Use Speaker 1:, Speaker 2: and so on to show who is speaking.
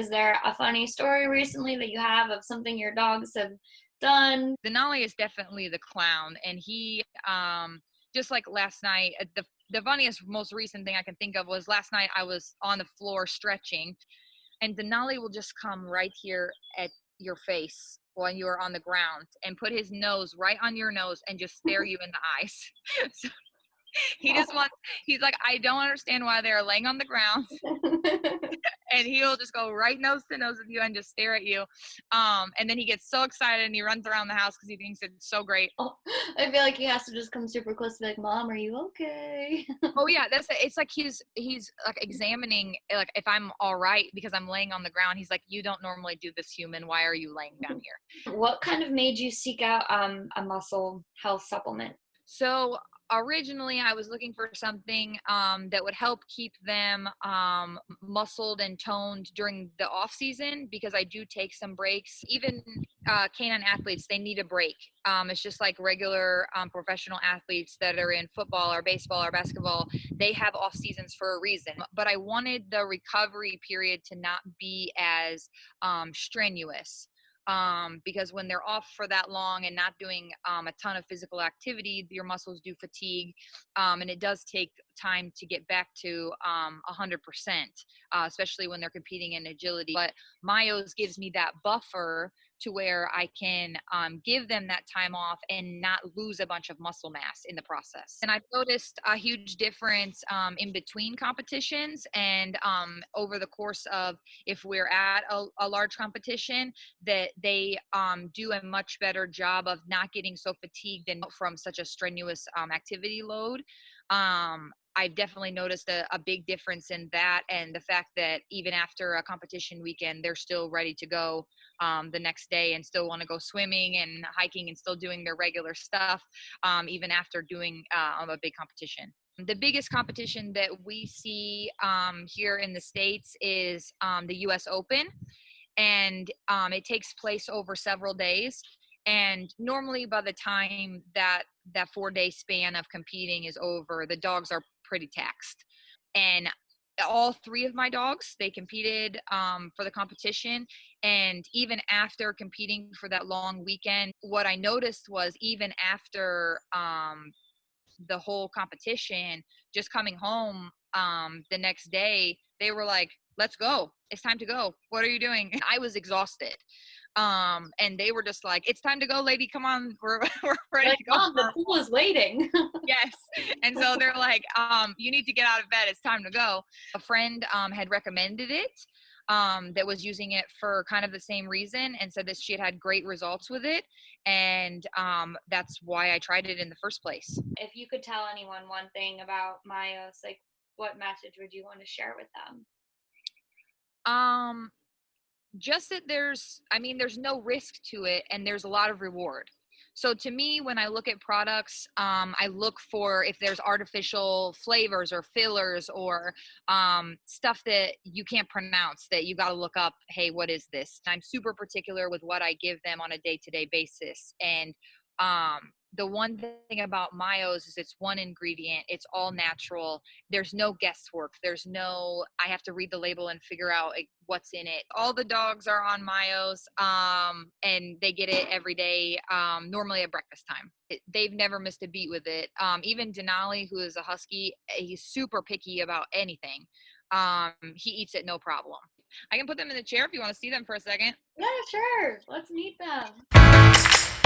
Speaker 1: Is there a funny story recently that you have of something your dogs have done?
Speaker 2: Denali is definitely the clown, and he just like last night, the funniest, most recent thing I can think of was last night I was on the floor stretching, and Denali will just come right here at your face when you are on the ground and put his nose right on your nose and just stare you in the eyes. So he just wants, he's like, I don't understand why they're laying on the ground, and he'll just go right nose to nose with you and just stare at you. And then he gets so excited and he runs around the house because he thinks it's so great.
Speaker 1: Oh, I feel like he has to just come super close to be like, Mom, are you okay?
Speaker 2: Oh yeah, it's like he's like examining like if I'm all right because I'm laying on the ground. He's like, you don't normally do this, human. Why are you laying down here?
Speaker 1: What kind of made you seek out a muscle health supplement?
Speaker 2: So originally I was looking for something that would help keep them muscled and toned during the off season, because I do take some breaks. Even canine athletes, they need a break. It's just like regular professional athletes that are in football or baseball or basketball. They have off seasons for a reason. But I wanted the recovery period to not be as strenuous, because when they're off for that long and not doing a ton of physical activity, your muscles do fatigue, and it does take time to get back to 100%, especially when they're competing in agility. But Myos gives me that buffer to where I can give them that time off and not lose a bunch of muscle mass in the process. And I've noticed a huge difference in between competitions and over the course of, if we're at a large competition, that they do a much better job of not getting so fatigued and from such a strenuous activity load. I've definitely noticed a big difference in that, and the fact that even after a competition weekend, they're still ready to go the next day and still want to go swimming and hiking and still doing their regular stuff, even after doing a big competition. The biggest competition that we see here in the States is the US Open, and it takes place over several days. And normally by the time that 4-day span of competing is over, the dogs are pretty taxed. And all three of my dogs, they competed for the competition. And even after competing for that long weekend, what I noticed was even after the whole competition, just coming home the next day, they were like, let's go, it's time to go, what are you doing? I was exhausted, and they were just like, it's time to go, lady, come on, we're ready
Speaker 1: Like,
Speaker 2: to go.
Speaker 1: Mom, the pool is waiting.
Speaker 2: Yes. And so they're like, you need to get out of bed, it's time to go. A friend had recommended it, that was using it for kind of the same reason, and said that she had great results with it, and that's why I tried it in the first place.
Speaker 1: If you could tell anyone one thing about Myos, like, what message would you want to share with them?
Speaker 2: um just that there's no risk to it, and there's a lot of reward. So to me, when I look at products, I look for if there's artificial flavors or fillers or stuff that you can't pronounce, that you got to look up, hey, what is this? I'm super particular with what I give them on a day-to-day basis. And the one thing about Myos is it's one ingredient, it's all natural, there's no guesswork, there's no, I have to read the label and figure out what's in it. All the dogs are on Myos, and they get it every day, normally at breakfast time. They've never missed a beat with it. Even Denali, who is a husky, he's super picky about anything. He eats it no problem. I can put them in the chair if you want to see them for a second.
Speaker 1: Yeah, sure. Let's meet them.